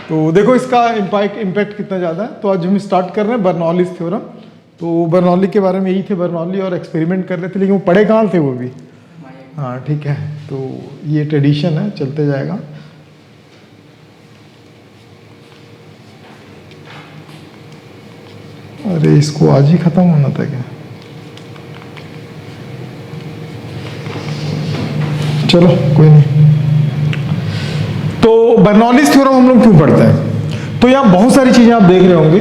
तो देखो इसका इम्पैक्ट कितना ज़्यादा है। तो आज हम स्टार्ट कर रहे हैं बर्नौलीज थ्योरम। तो बर्नौली के बारे में यही थे, बर्नौली और एक्सपेरिमेंट कर रहे थे, लेकिन वो पढ़े कहाँ थे वो भी। हाँ ठीक है, तो ये ट्रेडिशन है, चलते जाएगा। अरे इसको आज ही खत्म होना था क्या? चलो कोई नहीं। तो बर्नौलीज थ्योरम हम लोग क्यों पढ़ते हैं? तो यहाँ बहुत सारी चीजें आप देख रहे होंगे,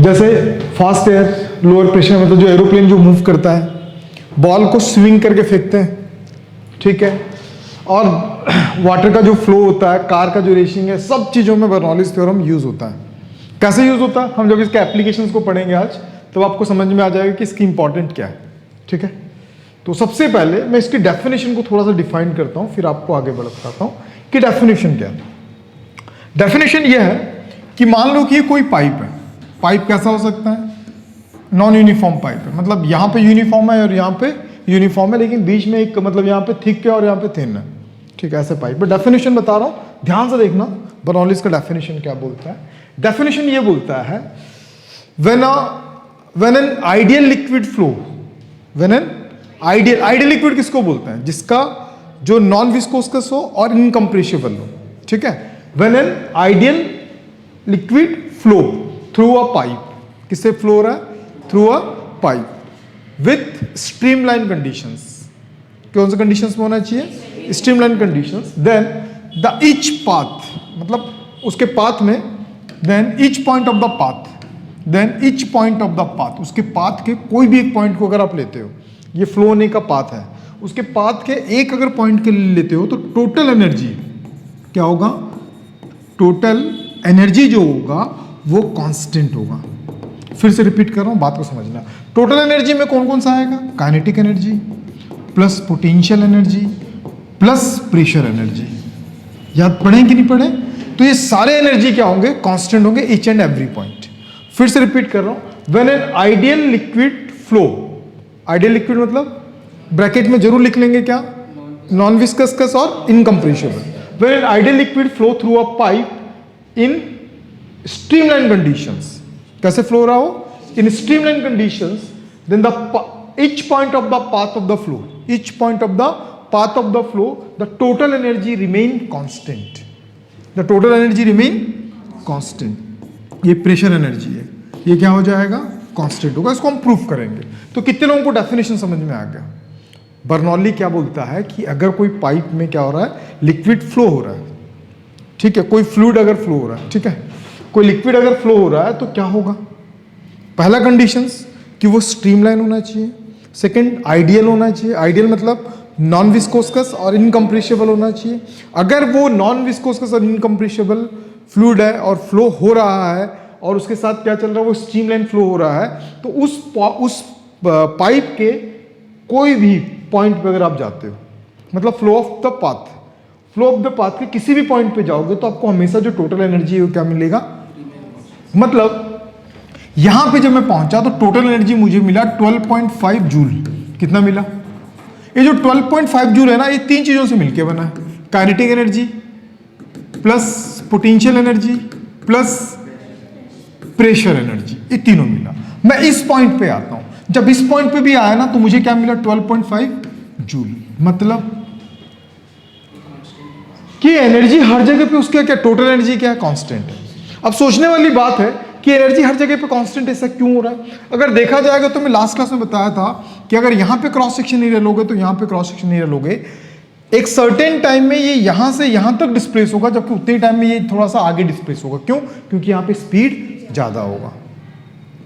जैसे फास्ट एयर, लोअर प्रेशर, मतलब जो एरोप्लेन जो मूव करता है, बॉल को स्विंग करके फेंकते हैं, ठीक है, और वाटर का जो फ्लो होता है, कार का जो रेसिंग है, सब चीजों में बर्नौलीज थ्योरम यूज होता है। कैसे यूज होता है? हम जब इसके एप्लीकेशंस को पढ़ेंगे आज, तो आपको समझ में आ जाएगा कि इसकी इंपॉर्टेंट क्या है, ठीक है। तो सबसे पहले मैं इसकी डेफिनेशन को थोड़ा सा डिफाइन करता हूं, फिर आपको आगे बढ़ाता हूं कि डेफिनेशन क्या है। डेफिनेशन यह है कि मान लो कि ये कोई पाइप है। पाइप कैसा हो सकता है? नॉन यूनिफॉर्म पाइप है, मतलब यहां पे यूनिफॉर्म है और यहां पे यूनिफॉर्म है, लेकिन बीच में एक, मतलब यहां पे थिक है और यहां पे थिन है, ठीक है, ऐसे पाइप। डेफिनेशन बता रहा हूं, ध्यान से देखना बर्नौलीज का डेफिनेशन क्या बोलता है। डेफिनेशन ये बोलता है when an ideal liquid flow, when an ideal liquid किसको बोलते हैं? जिसका जो नॉन विस्कोसस हो और इनकम्प्रेसिबल हो, ठीक है। When an ideal liquid flow through a pipe, किससे फ्लो हो रहा है? Through a pipe with streamline conditions. कौन से कंडीशंस में होना चाहिए? Streamline conditions. Then the each path, मतलब उसके पाथ में, then each point of the path, then each point of the path, उसके पाथ के कोई भी एक पॉइंट को अगर आप लेते हो, ये फ्लो होने का पाथ है, उसके पाथ के एक अगर पॉइंट के लिए लेते हो, तो टोटल एनर्जी क्या होगा? टोटल एनर्जी जो होगा वो कांस्टेंट होगा। फिर से रिपीट कर रहा हूं, बात को समझना। टोटल एनर्जी में कौन कौन सा आएगा? Kinetic energy plus potential energy plus pressure energy. याद पढ़े कि नहीं पढ़े? तो ये सारे एनर्जी क्या होंगे? कांस्टेंट होंगे ईच एंड एवरी पॉइंट। फिर से रिपीट कर रहा हूं, when an ideal liquid flow, ideal liquid मतलब ब्रैकेट में जरूर लिख लेंगे क्या? नॉन विस्कस और incompressible. When an ideal liquid flow through a pipe in streamline conditions, कैसे फ्लो रहा हो? In streamline conditions, then the each point of the path of the flow, each point of the path of the flow, the total energy remain constant, the total energy remain constant। ये pressure energy है, ये क्या हो जाएगा? Constant होगा। इसको हम proof करेंगे। तो कितने लोगों को डेफिनेशन समझ में आ गया? बर्नौली क्या बोलता है कि अगर कोई पाइप में क्या हो रहा है? लिक्विड फ्लो हो रहा है, ठीक है, कोई फ्लूइड अगर फ्लो हो रहा है, ठीक है, कोई लिक्विड अगर फ्लो हो रहा है, तो क्या होगा? पहला कंडीशंस कि वो स्ट्रीमलाइन होना चाहिए, सेकंड आइडियल होना चाहिए। आइडियल मतलब नॉन विस्कोसस और इनकम्प्रेसिबल होना चाहिए। अगर वो नॉन विस्कोसस और इनकम्प्रेसिबल फ्लूइड है और फ्लो हो रहा है और उसके साथ क्या चल रहा है? वो स्ट्रीमलाइन फ्लो हो रहा है, तो उस पाइप के कोई भी पॉइंट पे अगर आप जाते हो, मतलब flow of the path, flow of the path के किसी भी पॉइंट पे जाओगे, तो आपको हमेशा जो टोटल एनर्जी है वो क्या मिलेगा? मतलब यहां पे जब मैं पहुंचा तो टोटल एनर्जी मुझे मिला 12.5 जूल। कितना मिला? ये जो 12.5 जूल है ना, ये तीन चीजों से मिलके बना है, kinetic energy plus potential energy plus pressure energy, ये तीनों मिला। मैं इस पॉइंट पे आता हूं, जब इस पॉइंट पे भी आया ना, तो मुझे क्या मिला? 12.5 जूल। मतलब कि एनर्जी हर जगह पे उसका क्या? टोटल एनर्जी क्या है? कांस्टेंट है। अब सोचने वाली बात है कि एनर्जी हर जगह पे कांस्टेंट ऐसा क्यों हो रहा है? अगर देखा जाएगा तो मैं लास्ट क्लास में बताया था कि अगर यहां पे क्रॉस सेक्शन एरिया लोगे तो यहां पे क्रॉस सेक्शन एरिया लोगे, एक सर्टेन टाइम में ये यहां से यहां तक डिस्प्लेस होगा, जबकि उतने टाइम में ये थोड़ा सा आगे डिस्प्लेस होगा। क्यों? क्योंकि यहां पे स्पीड ज्यादा होगा।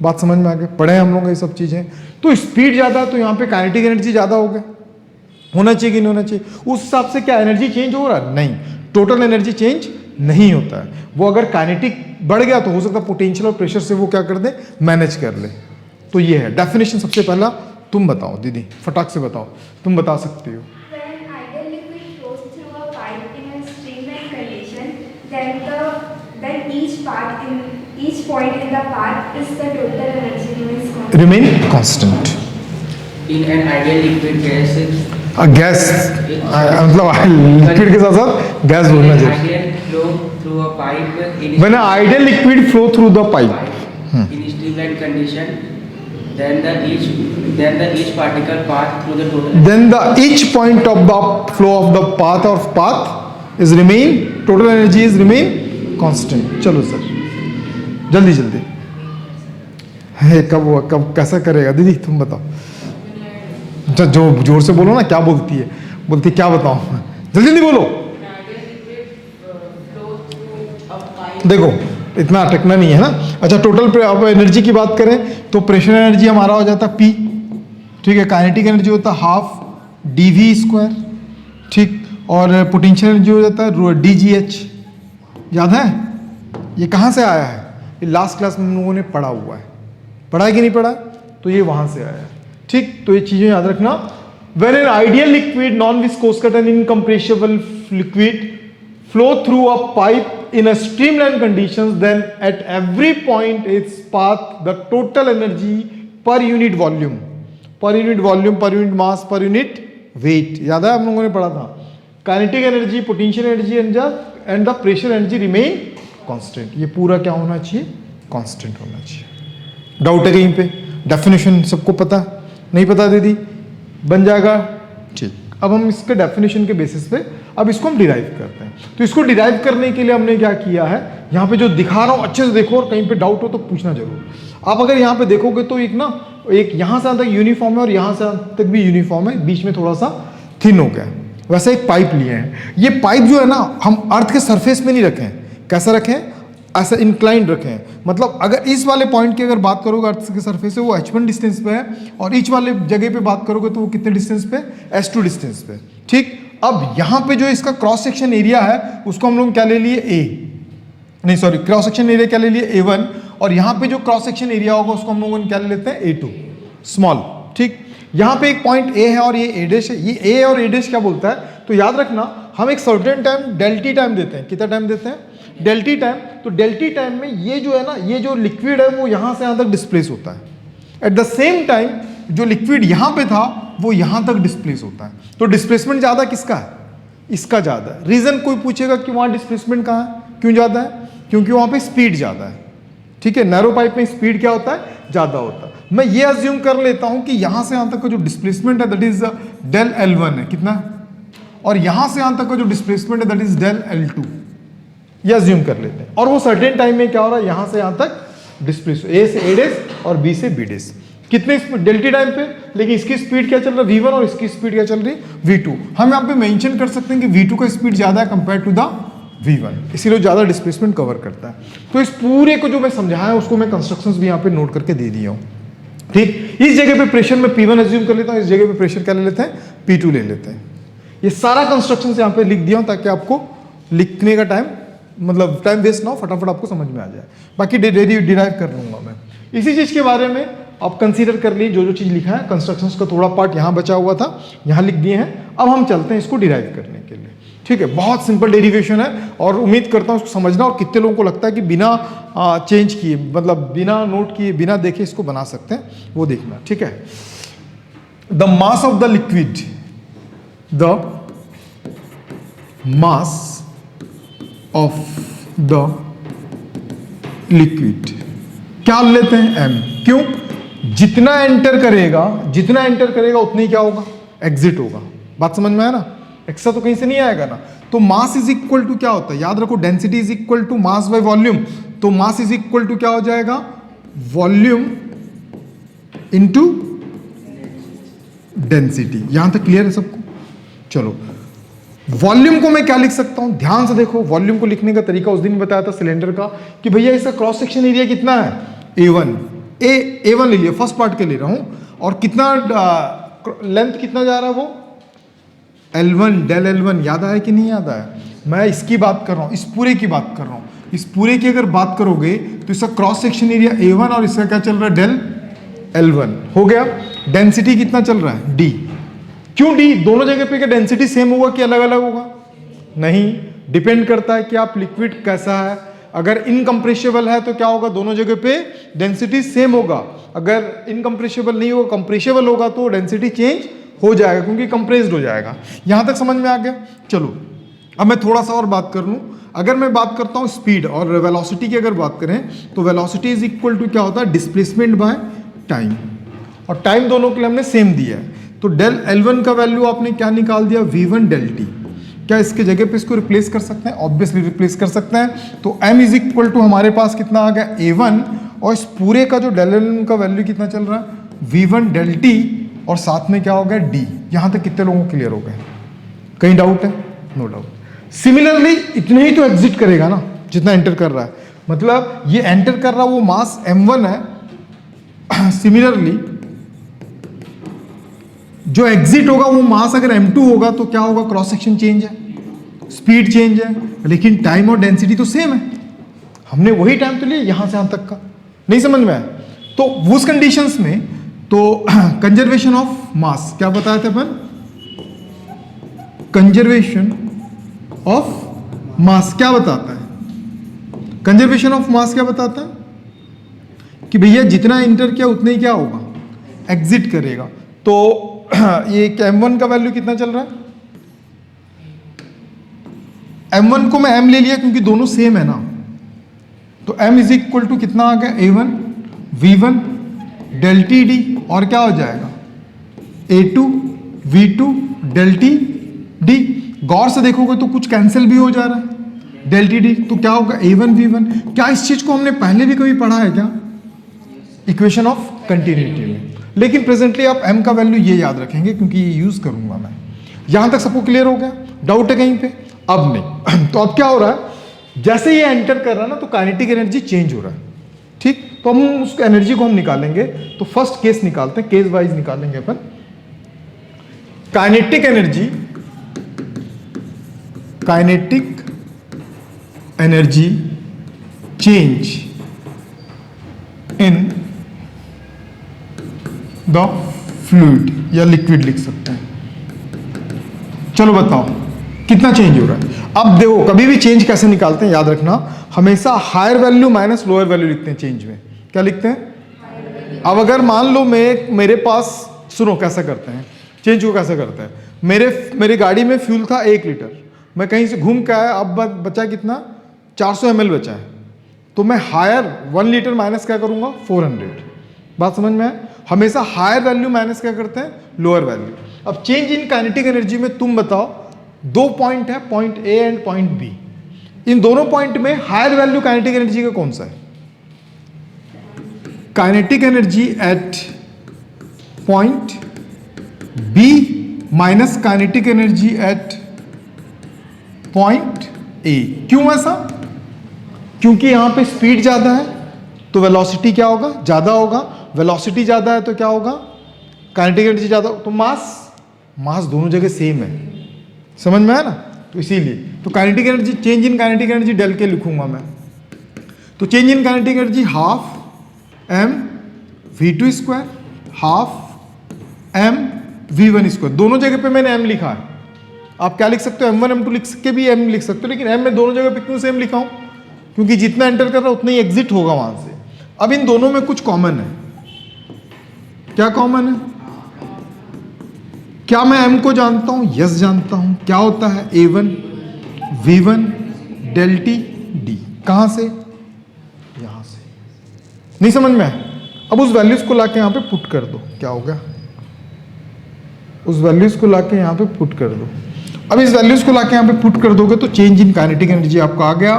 बात समझ में आ गई? पढ़े हम लोग ये सब चीजें। तो स्पीड ज्यादा है तो यहां पे काइनेटिक एनर्जी ज्यादा होना चाहिए कि नहीं होना चाहिए? उस हिसाब से क्या एनर्जी चेंज हो रहा है? नहीं, टोटल एनर्जी चेंज नहीं होता है। वो अगर काइनेटिक बढ़ गया तो हो सकता है पोटेंशियल और प्रेशर से वो क्या कर दे? मैनेज कर ले। तो ये है डेफिनेशन। सबसे पहला तुम बताओ दीदी, फटाक से बताओ, तुम बता सकती हो। each point in the path is the total energy remain constant. In an ideal liquid gas, gas मतलब लिक्विड के साथ साथ गैस बोलना चाहिए। ideal flow through a pipe in When an ideal liquid flow through the pipe, in streamlined condition, then the each particle path through the total. then the each point of the flow of the path is remain, total energy is remain constant. चलो sir, जल्दी जल्दी है, कब कैसा करेगा दीदी, तुम बताओ। जो जोर से बोलो ना, क्या बोलती है, बोलती क्या बताऊं, जल्दी जल्दी बोलो। देखो इतना अटकना नहीं है ना। अच्छा, टोटल अब एनर्जी की बात करें तो प्रेशर एनर्जी हमारा हो जाता P, ठीक है। काइनेटिक एनर्जी होता है हाफ dv², ठीक। और पोटेंशियल एनर्जी हो जाता है dgh। याद है ये कहाँ से आया है? ये लास्ट क्लास में हम लोगों ने पढ़ा हुआ है, पढ़ा है कि नहीं पढ़ा? तो ये वहां से आया है, ठीक। तो ये चीजें याद रखना। When an ideal liquid, non-viscous and incompressible liquid flow through a pipe in a streamlined conditions, then at every point its path, the total energy per unit volume, per unit mass, per unit weight, याद है हम लोगों ने पढ़ा था। Kinetic energy, potential energy and the pressure energy remain constant. ये पूरा क्या होना चाहिए? कांस्टेंट होना चाहिए। डाउट है कहीं पे? डेफिनेशन सबको पता? नहीं पता दीदी? बन जाएगा, ठीक। अब हम इसके डेफिनेशन के बेसिस पे अब इसको हम डिराइव करते हैं। तो इसको डिराइव करने के लिए हमने क्या किया है, यहाँ पे जो दिखा रहा हूँ अच्छे से देखो, और कहीं पे डाउट हो तो पूछना जरूर। आप अगर यहाँ पे देखोगे तो एक यहाँ से यहाँ तक यूनिफॉर्म है और यहाँ से यहाँ तक भी यूनिफॉर्म है, बीच में थोड़ा सा थिन हो गया है। वैसे एक पाइप लिए हैं, ये पाइप जो है ना हम अर्थ के सरफेस में नहीं रखें। कैसा रखें? ऐसा इंक्लाइंड रखें। मतलब अगर इस वाले पॉइंट की अगर बात करोगे अर्थ के सरफेस से, वो h1 डिस्टेंस पे है, और इच वाले जगह पे बात करोगे तो वो कितने डिस्टेंस पे? s2 डिस्टेंस पे, ठीक। अब यहाँ पे जो इसका क्रॉस सेक्शन एरिया है उसको हम लोग क्या ले लिए? क्रॉस सेक्शन एरिया क्या ले लिए? A1। और यहाँ पे जो क्रॉस सेक्शन एरिया होगा उसको हम लोग क्या ले लेते हैं? A2 स्मॉल, ठीक। यहाँ पे एक पॉइंट A है और ये A' है। ये A और A' क्या बोलता है? तो याद रखना, हम एक सर्टेन टाइम डेल्टी टाइम देते हैं। कितना टाइम देते हैं? डेल्टी टाइम। तो डेल्टी टाइम में ये जो है ना, ये जो लिक्विड है वो यहाँ से यहाँ तक डिस्प्लेस होता है। एट द सेम टाइम जो लिक्विड यहाँ पे था वो यहाँ तक डिस्प्लेस होता है। तो डिस्प्लेसमेंट ज़्यादा किसका है? इसका ज़्यादा है। रीज़न कोई पूछेगा कि वहाँ डिस्प्लेसमेंट कहाँ है, क्यों ज़्यादा है? क्योंकि वहाँ पे स्पीड ज़्यादा है, ठीक है। नैरो पाइप में स्पीड क्या होता है? ज़्यादा होता है। मैं ये अज्यूम कर लेता हूँ कि यहाँ से यहाँ तक का जो डिस्प्लेसमेंट है दैट इज डेल L1 है, कितना? और यहाँ से यहाँ तक का जो डिस्प्लेसमेंट है दैट इज डेल L2, ये अज्यूम कर लेते हैं। और वो सर्टेन टाइम में क्या हो रहा है? यहाँ से यहाँ तक डिस्प्लेस, A से A' और B से B', कितने डेल्टी टाइम पे। लेकिन इसकी स्पीड क्या चल रहा है? V1, और इसकी स्पीड क्या चल रही है? V2। हम यहाँ पे मेंशन कर सकते हैं कि V2 का स्पीड ज़्यादा है कंपेयर टू द V1, इसीलिए ज़्यादा डिस्प्लेसमेंट कवर करता है। तो इस पूरे को जो मैं समझाया है उसको मैं कंस्ट्रक्शंस भी यहाँ पे नोट करके दे दिया हूँ, ठीक। इस जगह पे प्रेशर में P1 अज्यूम कर लेता हूँ, इस जगह पे प्रेशर क्या ले लेते हैं? P2 ले लेते हैं। ये सारा कंस्ट्रक्शन यहाँ पे लिख दिया हूँ ताकि आपको लिखने का टाइम, मतलब टाइम वेस्ट ना हो, फटाफट आपको समझ में आ जाए। बाकी डिराइव कर लूंगा मैं। इसी चीज़ के बारे में आप कंसीडर कर लीजिए, जो चीज़ लिखा है। कंस्ट्रक्शंस का थोड़ा पार्ट यहाँ बचा हुआ था, यहाँ लिख दिए हैं। अब हम चलते हैं इसको डिराइव करने के लिए, ठीक है। बहुत सिंपल डेरिवेशन है और उम्मीद करता हूँ उसको समझना। और कितने लोगों को लगता है कि बिना चेंज किए, मतलब बिना नोट किए, बिना देखे इसको बना सकते हैं, वो देखना, ठीक है। The mass of the liquid, the mass of the liquid क्या लेते हैं? m। क्यों? जितना एंटर करेगा उतनी क्या होगा? एग्जिट होगा। बात समझ में आया ना? एक्स्ट्रा तो कहीं से नहीं आएगा ना। तो मास इज इक्वल टू क्या होता है? याद रखो, density is equal to mass by volume. तो मास इज इक्वल टू क्या हो जाएगा? Volume into density. यहां तक क्लियर है सबको? चलो, वॉल्यूम को मैं क्या लिख सकता हूं? ध्यान से देखो, वॉल्यूम को लिखने का तरीका उस दिन बताया था सिलेंडर का, कि भैया इसका क्रॉस सेक्शन एरिया कितना है? A1 ले लिया, फर्स्ट पार्ट के ले रहा हूं। और कितना लेंथ कितना जा रहा है? वो L1, डेल L1। याद आया कि नहीं याद आया? मैं इसकी बात कर रहा हूं, इस पूरे की बात कर रहा हूं। इस पूरे की अगर बात करोगे तो इसका क्रॉस सेक्शन एरिया A1 और इसका क्या चल रहा है? डेल L1 हो गया। डेंसिटी कितना चल रहा है? D। क्यों D? दोनों जगह पे क्या डेंसिटी सेम होगा कि अलग अलग होगा? नहीं, डिपेंड करता है कि आप लिक्विड कैसा है। अगर इनकम्प्रेसिबल है तो क्या होगा? दोनों जगह पे डेंसिटी सेम होगा। अगर इनकम्प्रेसिबल नहीं होगा, कंप्रेसिबल होगा, तो डेंसिटी चेंज हो जाएगा क्योंकि कंप्रेस्ड हो जाएगा। यहां तक समझ में आ गया? चलो अब मैं थोड़ा सा और बात कर लूँ, अगर मैं बात करता हूँ स्पीड और वेलोसिटी की अगर बात करें तो वेलोसिटी इज इक्वल टू क्या होता है, डिस्प्लेसमेंट बाय टाइम, और टाइम दोनों के लिए हमने सेम दिया है। तो डेल L1 का वैल्यू आपने क्या निकाल दिया, V1 डेल टी। क्या इसके जगह पे इसको रिप्लेस कर सकते हैं, ऑब्वियसली रिप्लेस कर सकते हैं। तो m इज इक्वल टू हमारे पास कितना आ गया A1, और इस पूरे का जो डेल L1 का वैल्यू कितना चल रहा है, V1 डेल टी, और साथ में क्या हो गया D। यहाँ तक कितने लोगों को क्लियर हो गए, कहीं डाउट है? No doubt. सिमिलरली इतने ही तो एग्जिट करेगा ना जितना एंटर कर रहा है, मतलब ये एंटर कर रहा वो मास m1 है। सिमिलरली जो एग्जिट होगा वो मास अगर m2 होगा तो क्या होगा, क्रॉस सेक्शन चेंज है, स्पीड चेंज है, लेकिन टाइम और डेंसिटी तो सेम है। हमने वही टाइम तो लिया यहां से यहां तक का, नहीं समझ में आया? तो उस कंडीशंस में तो कंजर्वेशन ऑफ मास क्या बताया था अपन, कंजर्वेशन ऑफ मास क्या बताता है, कंजर्वेशन ऑफ मास क्या बताता है कि भैया जितना इंटर किया उतना ही क्या होगा, एग्जिट करेगा। तो ये m1 का वैल्यू कितना चल रहा है, m1 को मैं m ले लिया क्योंकि दोनों सेम है ना, तो m इज इक्वल टू कितना आ गया, A1 V1 del T D, और क्या हो जाएगा A2 V2 del T D. गौर से देखोगे तो कुछ कैंसिल भी हो जा रहा है, डेल टी डी, तो क्या होगा A1 V1। क्या इस चीज को हमने पहले भी कभी पढ़ा है क्या, इक्वेशन ऑफ कंटिन्यूटी में? लेकिन प्रेजेंटली आप m का वैल्यू ये याद रखेंगे क्योंकि ये यूज करूंगा मैं। यहां तक सबको क्लियर हो गया, डाउट है कहीं पे? अब नहीं। तो अब क्या हो रहा है, जैसे ये एंटर कर रहा है ना तो काइनेटिक एनर्जी चेंज हो रहा है, ठीक। तो हम उस एनर्जी को हम निकालेंगे, तो फर्स्ट केस निकालते हैं, केस वाइज निकालेंगे अपन। Kinetic energy, kinetic energy change in the fluid, या लिक्विड लिख सकते हैं। चलो बताओ कितना चेंज हो रहा है। अब देखो कभी भी चेंज कैसे निकालते हैं, याद रखना, हमेशा higher value minus lower value लिखते हैं चेंज में। क्या लिखते हैं? अब अगर मान लो मेरे पास, सुनो कैसा करते हैं चेंज को, कैसा करते हैं, मेरे गाड़ी में फ्यूल था 1 लीटर, मैं कहीं से घूम के आया, अब बचा कितना, 400 ml बचा है, तो मैं हायर 1 लीटर माइनस क्या करूंगा, 400। बात समझ में है? हमेशा हायर वैल्यू माइनस क्या करते हैं, लोअर वैल्यू। अब चेंज इन काइनेटिक एनर्जी में तुम बताओ, 2 पॉइंट है, point A and point B, इन दोनों पॉइंट में हायर वैल्यू काइनेटिक एनर्जी का कौन सा है? Kinetic energy at point B minus kinetic energy at point A. क्यों ऐसा? क्योंकि यहां पे स्पीड ज्यादा है तो वेलोसिटी क्या होगा, ज्यादा होगा, वेलोसिटी ज्यादा है तो क्या होगा, काइनेटिक एनर्जी ज्यादा, तो मास दोनों जगह सेम है। समझ में आया ना? तो इसीलिए तो kinetic energy, change in kinetic energy del के लिखूंगा मैं, तो change in kinetic energy half m v2 square half m v1 square. दोनों जगह पे मैंने m लिखा है, आप क्या लिख सकते हो, m1 m2 लिख के भी m लिख सकते हो, लेकिन m में दोनों जगह पे क्यों सेम लिखा हूं, क्योंकि जितना एंटर कर रहा है उतना ही एग्जिट होगा वहां से। अब इन दोनों में कुछ कॉमन है, क्या कॉमन है? क्या मैं m को जानता हूं? यस जानता हूं। क्या होता है, A1 V1 del T D. कहां से? यहां से। नहीं समझ में आया? अब उस वैल्यूज को लाके यहां पे पुट कर दो, क्या होगा, उस वैल्यूज को लाके यहां पे पुट कर दो। अब इस वैल्यूज को लाके यहां पे पुट कर दोगे तो चेंज इन काइनेटिक एनर्जी आपका आ गया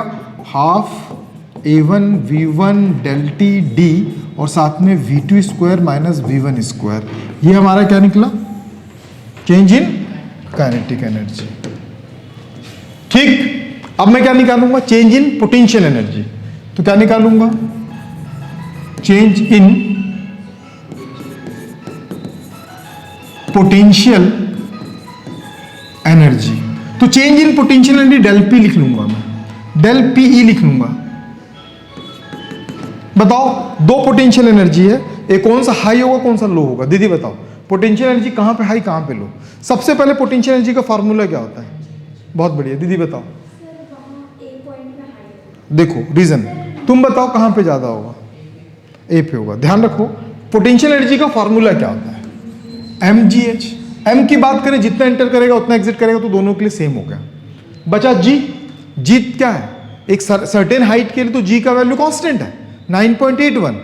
half A1 V1 del T D, और साथ में V2 square minus V1 square. ये हमारा क्या निकला, चेंज इन काइनेटिक एनर्जी। ठीक। अब मैं क्या निकालूंगा, चेंज इन पोटेंशियल एनर्जी। तो क्या निकालूंगा, चेंज इन पोटेंशियल एनर्जी। तो change in potential energy del P लिख लूंगा मैं, डेल पी ई लिख लूंगा। बताओ, 2 पोटेंशियल एनर्जी है, एक कौन सा हाई होगा कौन सा लो होगा, दीदी बताओ, पोटेंशियल एनर्जी कहां पे हाई कहां पे लो? सबसे पहले पोटेंशियल एनर्जी का फार्मूला क्या होता है? बहुत बढ़िया, दीदी बताओ। देखो रीजन, तुम बताओ कहां पे ज्यादा होगा, ए पे होगा। ध्यान रखो पोटेंशियल एनर्जी का फार्मूला क्या होता है, mgh। m की बात करें, जितना एंटर करेगा उतना एग्जिट करेगा, तो दोनों के लिए सेम हो गया। बचा जी, जी क्या है, एक सर्टेन हाइट के लिए तो जी का वैल्यू कांस्टेंट है 9.81,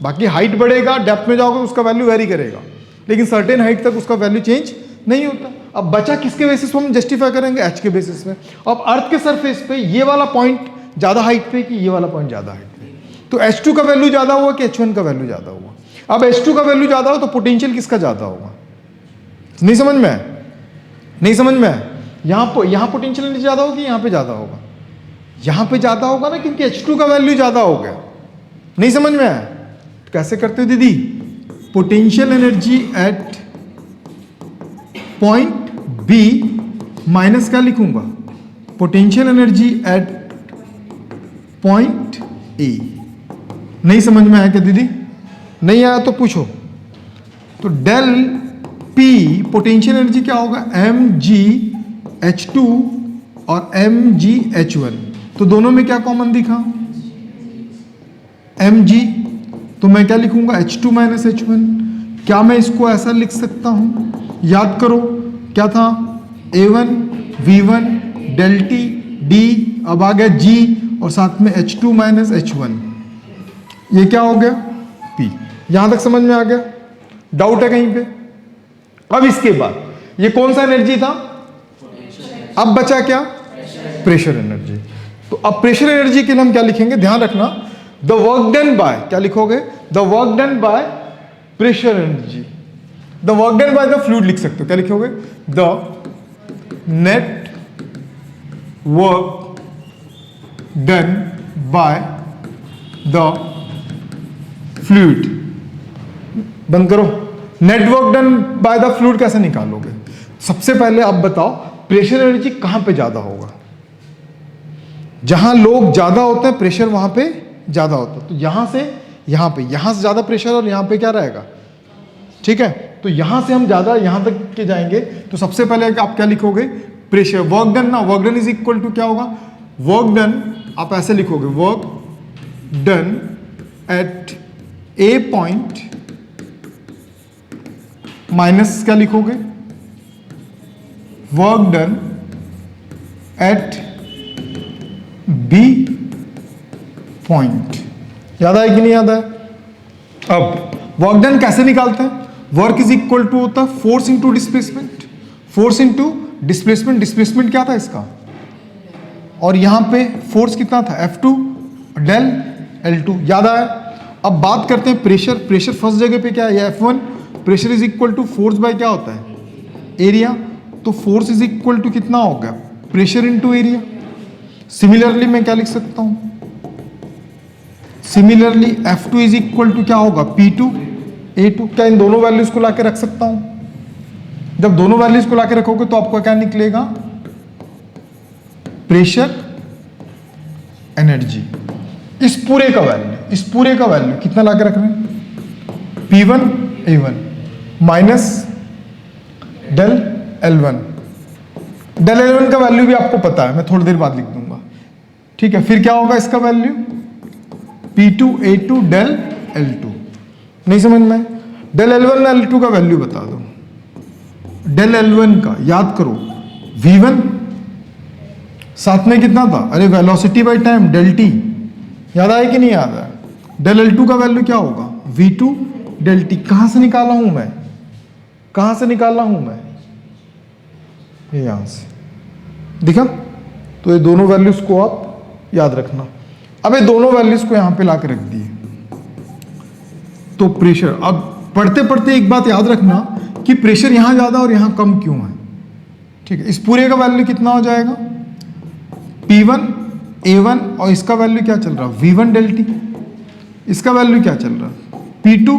बाकी हाइट बढ़ेगा डेप्थ में जाओगे तो उसका वैल्यू वेरी करेगा, लेकिन सर्टेन हाइट तक उसका वैल्यू चेंज नहीं होता। अब बचा किसके बेसिस पे हम जस्टिफाई करेंगे, एच के बेसिस पे। अब अर्थ के सरफेस पे ये वाला पॉइंट ज्यादा हाइट पे कि ये वाला पॉइंट ज्यादा हाइट पे, तो H2 का वैल्यू ज्यादा हुआ कि H1 का वैल्यू ज्यादा हुआ। अब H2 का वैल्यू ज्यादा हो तो पोटेंशियल किसका ज्यादा होगा, नहीं समझ में है, नहीं समझ में है। यहां पोटेंशियल एनर्जी ज्यादा होगी, यहां पे ज्यादा होगा, यहां पे ज्यादा होगा ना, क्योंकि H2 का वैल्यू ज्यादा हो गया, नहीं समझ में आया। तो कैसे करते हो दीदी, potential energy at point B minus क्या लिखूंगा, potential energy at point A. नहीं समझ में आया क्या दीदी, नहीं आया तो पूछो। तो डेल पी पोटेंशियल एनर्जी क्या होगा, एम जी एच टू और एम जी एच वन, तो दोनों में क्या कॉमन दिखा, एम जी, तो मैं क्या लिखूंगा H2 माइनस H1। क्या मैं इसको ऐसा लिख सकता हूं, याद करो क्या था, A1 V1 del T D, अब आ गया G और साथ में H2 माइनस H1, ये क्या हो गया P। यहां तक समझ में आ गया, डाउट है कहीं पे। अब इसके बाद ये कौन सा एनर्जी था, अब बचा क्या, प्रेशर एनर्जी। तो अब प्रेशर एनर्जी के लिए हम क्या लिखेंगे, ध्यान रखना, द वर्क डन बाय, क्या लिखोगे, the work done by pressure energy, the work done by the fluid लिख सकते हो, क्या लिखोगे, the net work done by the fluid. बंद करो, network done by the fluid कैसे निकालोगे, सबसे पहले आप बताओ प्रेशर एनर्जी कहां पे ज्यादा होगा, जहां लोग ज्यादा होते हैं प्रेशर वहां पे ज्यादा होता है, तो यहां से ज्यादा प्रेशर और यहां पे क्या रहेगा, ठीक है। तो यहां से हम ज्यादा यहां तक के जाएंगे, तो सबसे पहले आप क्या लिखोगे, प्रेशर, वर्क डन ना, work done is equal to क्या होगा, वर्क डन आप ऐसे लिखोगे, work done at A point minus क्या लिखोगे, work done at B point. याद आया कि नहीं याद आया। अब वर्क डन कैसे निकालते हैं, वर्क इज इक्वल टू होता है force into displacement, force into displacement, displacement क्या था इसका, और यहां पे फोर्स कितना था F2 डेल L2, याद आया। अब बात करते हैं प्रेशर, प्रेशर फर्स्ट जगह पे क्या है, F1, pressure is equal to force by क्या होता है, एरिया, तो फोर्स इज इक्वल टू कितना हो गया, प्रेशर इंटू एरिया। सिमिलरली मैं क्या लिख सकता हूं, similarly F2 is equal to क्या होगा, P2 A2। क्या इन दोनों वैल्यूज को लाके रख सकता हूं, जब दोनों वैल्यूज को लाके रखोगे तो आपको क्या निकलेगा, प्रेशर एनर्जी, इस पूरे का वैल्यू कितना लाके रख रहे हैं, P1 A1 minus del L1, del L1 का वैल्यू भी आपको पता है, मैं थोड़ी देर बाद लिख दूंगा, ठीक है। फिर क्या होगा इसका value, P2 A2 del L2, नहीं समझ में, डेल L1 L2 का वैल्यू बता दो, डेल L1 का याद करो, V1 साथ में कितना था, अरे velocity by time del T, याद आया कि नहीं याद आया। डेल L2 का वैल्यू क्या होगा, V2 डेल T। कहां से निकाला हूं मैं, ये यहां से दिखा, तो ये दोनों वैल्यूज को आप याद रखना। अब ये दोनों वैल्यूज को यहां पे लाके रख दिए, तो प्रेशर, अब पढ़ते पढ़ते एक बात याद रखना कि प्रेशर यहां ज्यादा और यहां कम क्यों है, ठीक है। इस पूरे का वैल्यू कितना हो जाएगा, P1 A1 और इसका वैल्यू क्या चल रहा है, V1 डेल T, इसका वैल्यू क्या चल रहा है, P2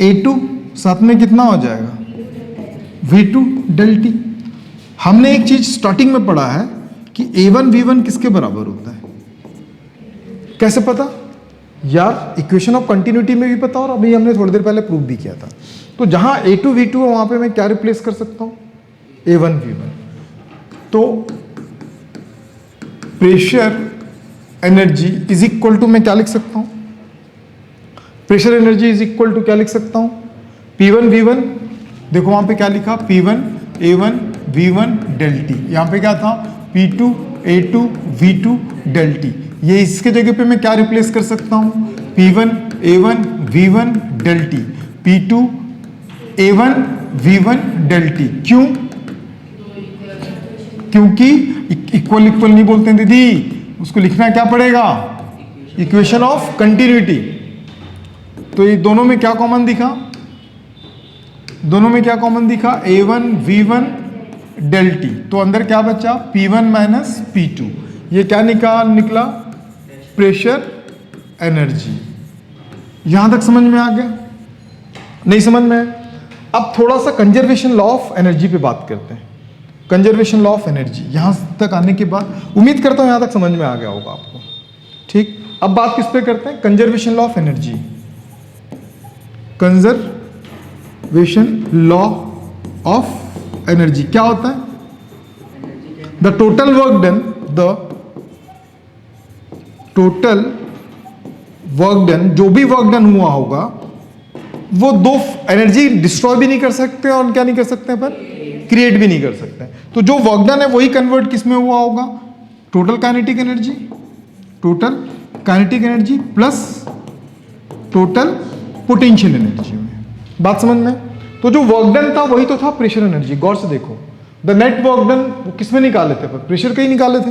A2, साथ में कितना हो जाएगा, V2 डेल T। हमने एक चीज स्टार्टिंग में पढ़ा है कि A1 V1 किसके बराबर होता है, कैसे पता यार, इक्वेशन ऑफ कंटिन्यूटी में भी पता, और अभी हमने थोड़ी देर पहले प्रूव भी किया था। तो जहां A2 V2 है वहां पे मैं क्या रिप्लेस कर सकता हूं, A1 V1। तो pressure energy is equal to मैं क्या लिख सकता हूं, pressure energy is equal to क्या लिख सकता हूं, P1 V1, देखो वहां पे क्या लिखा, P1 A1 V1 del T। यहाँ पे क्या था P2 A2 V2 del T। ये इसके जगह पे मैं क्या रिप्लेस कर सकता हूँ P1 A1 V1 del T, P2 A1 V1 del T। क्यों? क्योंकि इक्वल इक्वल नहीं बोलते हैं दीदी, उसको लिखना क्या पड़ेगा इक्वेशन ऑफ कंटिन्यूटी। तो ये दोनों में क्या कॉमन दिखा, दोनों में क्या कॉमन दिखा A1 V1 del T। तो अंदर क्या बचा P1 माइनस P2। ये क्या निकला प्रेशर एनर्जी। यहां तक समझ में आ गया? नहीं समझ में? अब थोड़ा सा कंजर्वेशन लॉ ऑफ एनर्जी पे बात करते हैं। कंजर्वेशन लॉ ऑफ एनर्जी यहां तक आने के बाद उम्मीद करता हूं यहां तक समझ में आ गया होगा आपको। ठीक, अब बात किस पे करते हैं, conservation law of energy. Conservation law of energy क्या होता है? The total work done, the total work done, जो भी वर्क डन हुआ होगा वो दो एनर्जी डिस्ट्रॉय भी नहीं कर सकते और क्या नहीं कर सकते पर क्रिएट भी नहीं कर सकते। तो जो वर्क डन है वही कन्वर्ट किस में हुआ होगा, total kinetic energy, total kinetic energy plus total potential energy में। बात समझ में? तो जो वर्क डन था वही तो था प्रेशर एनर्जी। गौर से देखो, द नेट वर्क डन वो किस में निकाले थे, पर प्रेशर का ही निकाले थे।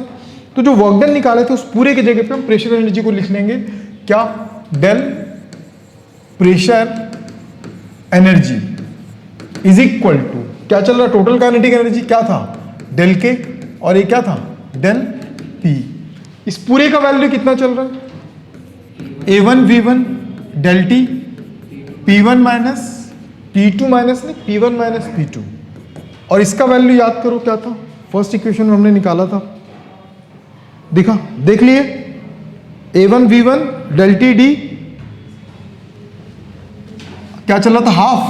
तो जो वर्क डन निकाले थे उस पूरे की जगह पे हम प्रेशर एनर्जी को लिख लेंगे क्या, del pressure energy is equal to क्या चल रहा, टोटल काइनेटिक एनर्जी क्या था डेल के, और ये क्या था डेल पी। इस पूरे का वैल्यू कितना चल रहा है A1 V1 del T, P1 minus P2 minus नहीं P1 माइनस P2। और इसका वैल्यू याद करो क्या था, फर्स्ट इक्वेशन में हमने निकाला था, दिखा देख लिए A1 V1 del T D क्या चल रहा था, half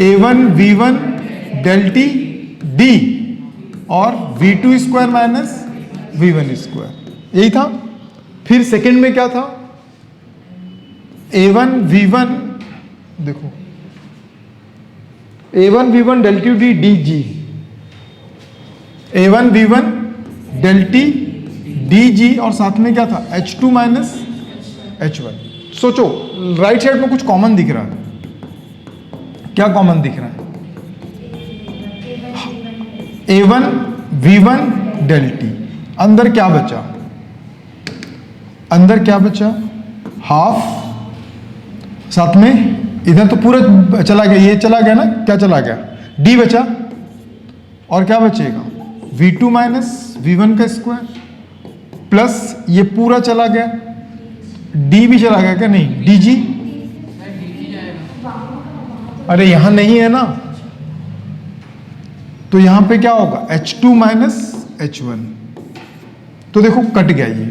A1 V1 del T D और V2 square minus V1 square, यही था। फिर सेकंड में क्या था A1 V1, देखो A1 V1 del T D D G, A1 V1 del T D G और साथ में क्या था H2 माइनस H1। सोचो राइट साइड में कुछ कॉमन दिख रहा है, क्या कॉमन दिख रहा है, A1 V1 डेल टी। अंदर क्या बचा, अंदर क्या बचा हाफ, साथ में इधर तो पूरा चला गया, ये चला गया ना, क्या चला गया D बचा, और क्या बचेगा V2 माइनस V1 का स्क्वायर प्लस ये पूरा चला गया, D भी चला गया क्या, नहीं DG, अरे यहां नहीं है ना, तो यहां पे क्या होगा H2 माइनस H1। तो देखो कट गया ये,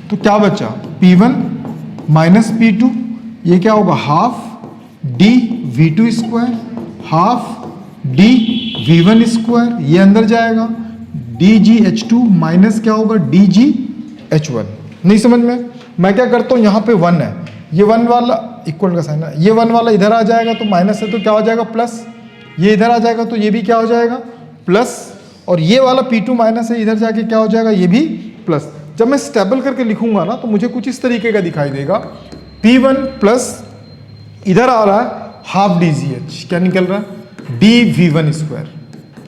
तो क्या बचा P1 माइनस P2, ये क्या होगा half D V2 square half D V1 square, ये अंदर जाएगा DgH2 माइनस क्या होगा DgH1। नहीं समझ में? मैं क्या करता हूं, यहां पे 1 है, ये 1 वाला इक्वल का साइन है, ये 1 वाला इधर आ जाएगा तो माइनस है तो क्या हो जाएगा प्लस, ये इधर आ जाएगा तो ये भी क्या हो जाएगा प्लस, और ये वाला P2 माइनस है इधर जाके क्या हो जाएगा ये भी प्लस। जब मैं स्टेबल करके लिखूंगा ना तो मुझे कुछ इस तरीके का दिखाई देगा, P1 प्लस इधर आ रहा है हाफ DgH, क्या निकल रहा है DV1 स्क्वायर,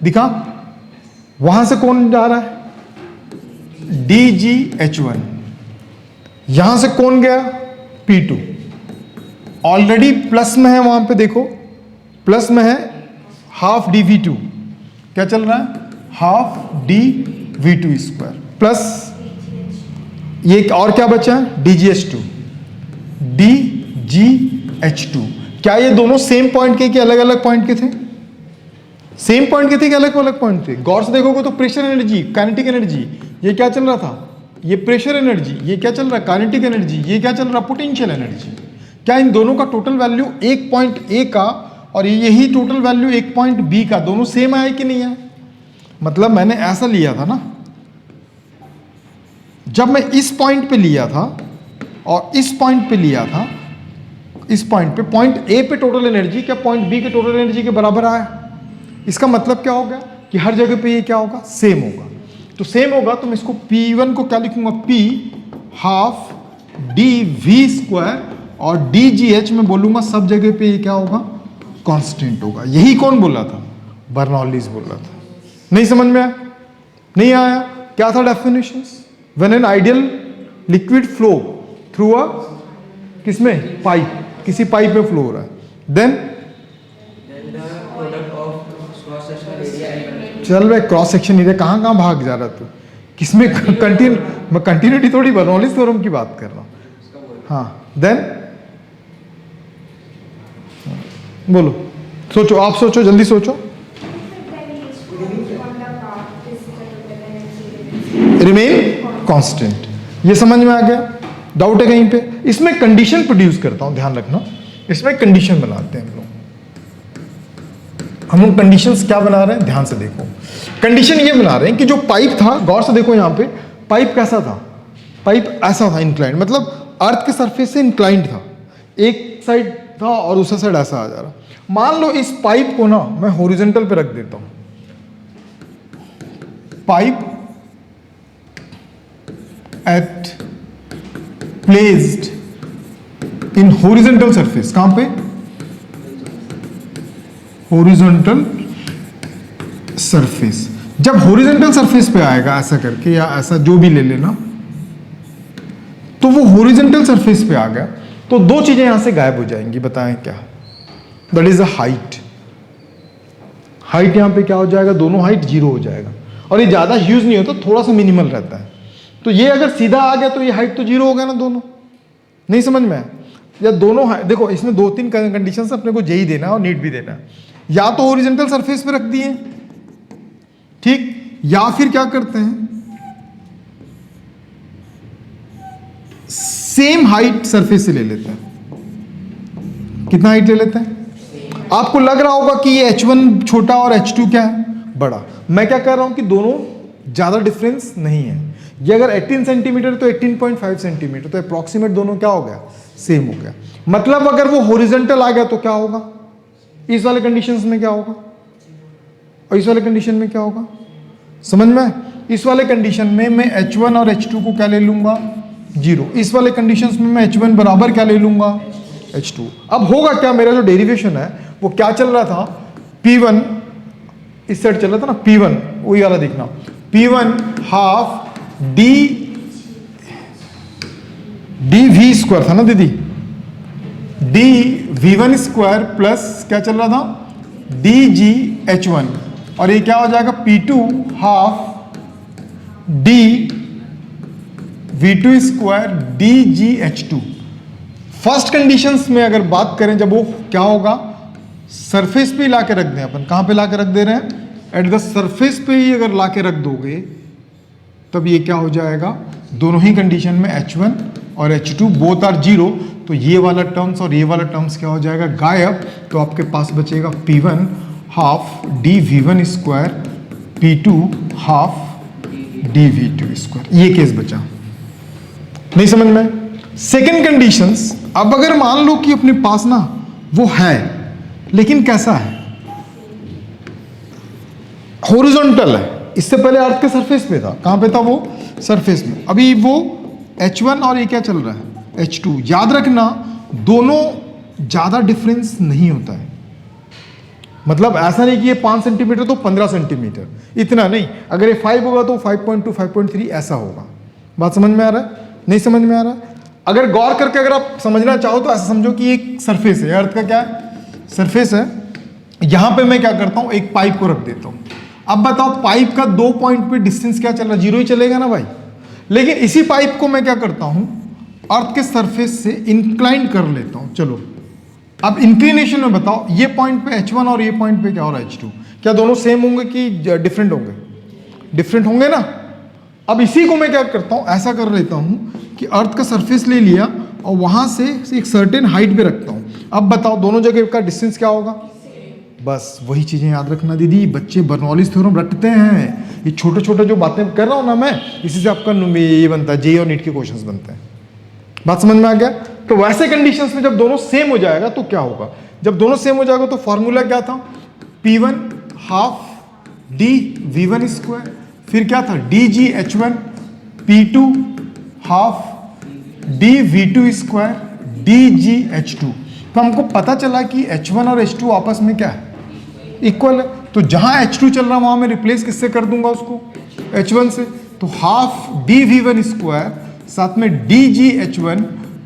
दिखा वहां से कौन जा रहा है DgH1, यहां से कौन गया P2, ऑलरेडी प्लस में है, वहां पे देखो प्लस में है हाफ DV2, क्या चल रहा है हाफ DV2 स्क्वायर प्लस ये और क्या बचा है DgH2 DgH2। क्या ये दोनों सेम पॉइंट के कि अलग अलग पॉइंट के थे, सेम पॉइंट के थे कि अलग अलग पॉइंट थे? गौर से देखोगे तो प्रेशर एनर्जी काइनेटिक एनर्जी ये क्या चल रहा था, ये प्रेशर एनर्जी, ये क्या चल रहा है काइनेटिक एनर्जी, ये क्या चल रहा है पोटेंशियल एनर्जी। क्या इन दोनों का टोटल वैल्यू एक पॉइंट ए का और यही टोटल वैल्यू एक पॉइंट बी का दोनों सेम आए कि नहीं है? मतलब मैंने ऐसा लिया था ना, जब मैं इस पॉइंट पे लिया था और इस पॉइंट पे लिया था, इस पॉइंट पे टोटल एनर्जी क्या पॉइंट बी के टोटल एनर्जी के बराबर आया। इसका मतलब क्या हो गया, कि हर जगह पे ये क्या होगा, सेम होगा। तो सेम होगा तो मैं इसको P1 को क्या लिखूंगा, P हाफ dv² और dgh में बोलूंगा सब जगह पे ये क्या होगा, कांस्टेंट होगा। यही कौन बोला था, बर्नौलीज बोला था। नहीं समझ में आया, नहीं आया? क्या था definitions? When an ideal liquid flow through अ किसमें, पाइप, किसी पाइप में फ्लो हो रहा है, then Then the product of cross sectional area. चल भाई, क्रॉस सेक्शन एरिया कहाँ कहाँ भाग जा रहा तू, किसमें मैं कंटिन्यूटी थोड़ी बर्नौलीज थ्योरम की बात कर रहा हूँ। हाँ, देन बोलो, सोचो, आप सोचो, जल्दी सोचो। रिमेन कांस्टेंट, ये समझ में आ गया? डाउट है कहीं पे? इसमें कंडीशन प्रोड्यूस करता हूं, ध्यान रखना, इसमें कंडीशन बनाते हैं हम लोग कंडीशंस क्या बना रहे हैं, ध्यान से देखो। कंडीशन ये बना रहे हैं कि जो पाइप था, गौर से देखो यहां पे, पाइप कैसा था, पाइप ऐसा था, इंक्लाइंड, मतलब अर्थ के सरफेस से इंक्लाइंड था, एक साइड था और दूसरा साइड ऐसा आ जा रहा। मान लो इस पाइप को ना मैं हॉरिजॉन्टल पे रख देता हूं, pipe at placed in horizontal surface, कहां पे, हॉरिजॉन्टल सरफेस। जब हॉरिजॉन्टल सरफेस पे आएगा ऐसा करके, या ऐसा जो भी ले लेना, तो वो हॉरिजॉन्टल सरफेस पे आ गया तो दो चीजें यहां से गायब हो जाएंगी, बताएं क्या? That is a height. Height यहां पे क्या हो जाएगा, दोनों हाइट 0 हो जाएगा, और ये ज्यादा ह्यूज नहीं होता, थोड़ा सा मिनिमल रहता है। तो ये अगर सीधा आ गया तो ये हाइट तो 0 हो गया ना दोनों। नहीं समझ में आया? या दोनों देखो, इसमें 2-3 कंडीशन अपने को जेई देना है और नीट भी देना है। या तो हॉरिजॉन्टल सरफेस पे रख दिए, ठीक, या फिर क्या करते हैं, सेम हाइट सरफेस से ले लेते हैं। कितना हाइट ले लेते हैं? आपको लग रहा होगा कि ये H1 छोटा और H2 क्या है, बड़ा। मैं क्या कह रहा हूं कि दोनों ज्यादा डिफरेंस नहीं है। ये अगर 18 सेंटीमीटर तो 18.5 सेंटीमीटर, तो अप्रॉक्सीमेट दोनों क्या हो गया, सेम हो गया। मतलब अगर वो हॉरिजॉन्टल आ गया तो क्या होगा, इस वाले कंडीशंस में क्या होगा, और इस वाले कंडीशन में क्या होगा, समझ में? इस वाले कंडीशन में मैं H1 और H2 को क्या ले लूंगा, 0। इस वाले कंडीशंस में मैं H1 बराबर क्या ले लूंगा, H2। अब होगा क्या, मेरा जो डेरिवेशन है वो क्या चल रहा था, P1 इस साइड चल रहा था ना, P1 वही वाला देखना, P1 हाफ dv² था ना दीदी, dv1² प्लस क्या चल रहा था, dgh1, और ये क्या हो जाएगा, P2 half dv2² dgh2। First conditions में अगर बात करें, जब वो क्या होगा, सरफेस पे ला के रख दें अपन, कहां पे ला के रख दे रहे हैं, एट द सरफेस पे ही अगर ला के रख दोगे तब ये क्या हो जाएगा, दोनों ही कंडीशन में H1 और H2 बोथ आर 0, तो ये वाला टर्म्स और ये वाला टर्म्स क्या हो जाएगा, गायब। तो आपके पास बचेगा P1 half dv1² P2 half dv2²। ये केस बचा, नहीं समझ में? सेकेंड कंडीशंस, अब अगर मान लो कि अपने पास ना वो है, लेकिन कैसा है, हॉरिजॉन्टल है, इससे पहले अर्थ के सरफेस पे था, कहां पे था वो, सरफेस में। अभी वो H1 और ये क्या चल रहा है, H2। याद रखना दोनों ज्यादा डिफरेंस नहीं होता है, मतलब ऐसा नहीं कि ये 5 सेंटीमीटर तो 15 सेंटीमीटर, इतना नहीं। अगर ये 5 होगा तो 5.2 5.3 ऐसा होगा। बात समझ में आ रहा है, नहीं समझ में आ रहा है? अगर गौर करके अगर आप समझना चाहो तो ऐसा समझो कि एक सरफेस है, अर्थ का क्या है, सरफेस है। यहां पे मैं क्या करता हूं, एक पाइप को रख देता हूं। अब बताओ, पाइप का 2 पॉइंट पे डिस्टेंस क्या चल रहा है, 0 ही चलेगा ना भाई। लेकिन इसी पाइप को मैं क्या करता हूं, अर्थ के सरफेस से इंक्लाइन कर लेता हूं। चलो अब इंक्लिनेशन में बताओ, ये पॉइंट पे H1 और ये पॉइंट पे क्या हो रहा है, H2। क्या दोनों सेम होंगे कि डिफरेंट होंगे, डिफरेंट होंगे ना। अब इसी को मैं क्या करता हूं, ऐसा कर लेता हूं कि अर्थ का सरफेस ले लिया और वहां से एक सर्टेन हाइट पे रखता हूं। अब बताओ दोनों जगह का डिस्टेंस क्या होगा, बस वही चीजें याद रखना दीदी। बच्चे बर्नौलीज थ्योरम रटते हैं, ये छोटे छोटे जो बातें कर रहा हूं ना मैं, इसी से आपका ये बनता है, जेईई और नीट के क्वेश्चंस बनते हैं। बात समझ में आ गया? तो वैसे कंडीशंस में जब दोनों सेम हो जाएगा तो क्या होगा, जब दोनों सेम हो जाएगा तो फॉर्मूला क्या था, P1 half D V1 square, फिर क्या था DGH1 P2 half D V2 square DGH2। तो हमको पता चला कि H1 और H2 आपस में क्या है, इक्वल है। तो जहां H2 चल रहा वहां मैं रिप्लेस किससे कर दूंगा उसको, H1 से। तो हाफ डी V1 स्क्वायर साथ में DGH1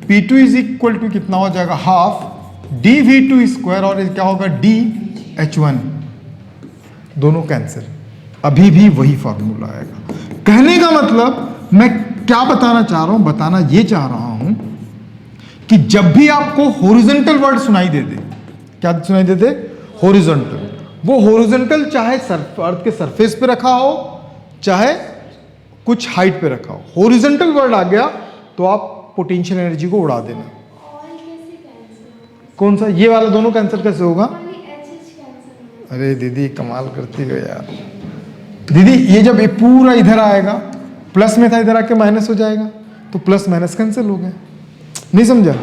P2 is equal to कितना हो जाएगा, हाफ डी V2 स्क्वायर और क्या होगा DH1, दोनों कैंसिल, अभी भी वही फॉर्मूला आएगा। कहने का मतलब मैं क्या बताना चाह रहा हूं, बताना ये चाह रहा हूं कि जब भी आपको हॉरिजॉन्टल वर्ड सुनाई दे दे, क्या सुनाई दे दे, हॉरिजॉन्टल, वो हॉरिजॉन्टल चाहे अर्थ के सरफेस पे रखा हो चाहे कुछ हाइट पे रखा हो, हॉरिजॉन्टल वर्ड आ गया तो आप पोटेंशियल एनर्जी को उड़ा देना। कौन सा, ये वाला दोनों कैंसिल कैसे होगा? अरे दीदी कमाल करती हो यार। दीदी ये जब ये पूरा इधर आएगा, प्लस में था, इधर आके माइनस हो जाएगा, तो प्लस माइनस कैंसिल हो गया। नहीं समझा?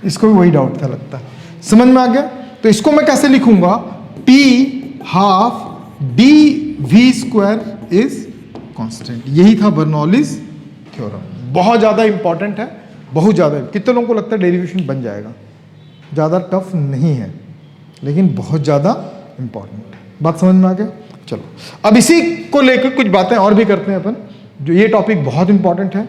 इसको भी वही डाउट था लगता है, समझ में आ गया? तो इसको मैं कैसे लिखूंगा, P half D V square is constant. यही था बर्नौलीज थ्योरम। बहुत ज़्यादा इंपॉर्टेंट है, बहुत ज़्यादा। कितने लोगों को लगता है डेरिवेशन बन जाएगा? ज़्यादा टफ नहीं है, लेकिन बहुत ज़्यादा इंपॉर्टेंट है। बात समझ में आ गया? चलो अब इसी को लेकर कुछ बातें और भी करते हैं अपन, जो ये टॉपिक बहुत इंपॉर्टेंट है।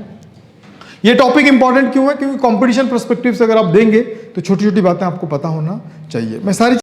ये टॉपिक इंपॉर्टेंट क्यों है? क्योंकि कंपटीशन पर्सपेक्टिव से अगर आप देंगे तो छोटी छोटी बातें आपको पता होना चाहिए। मैं सारी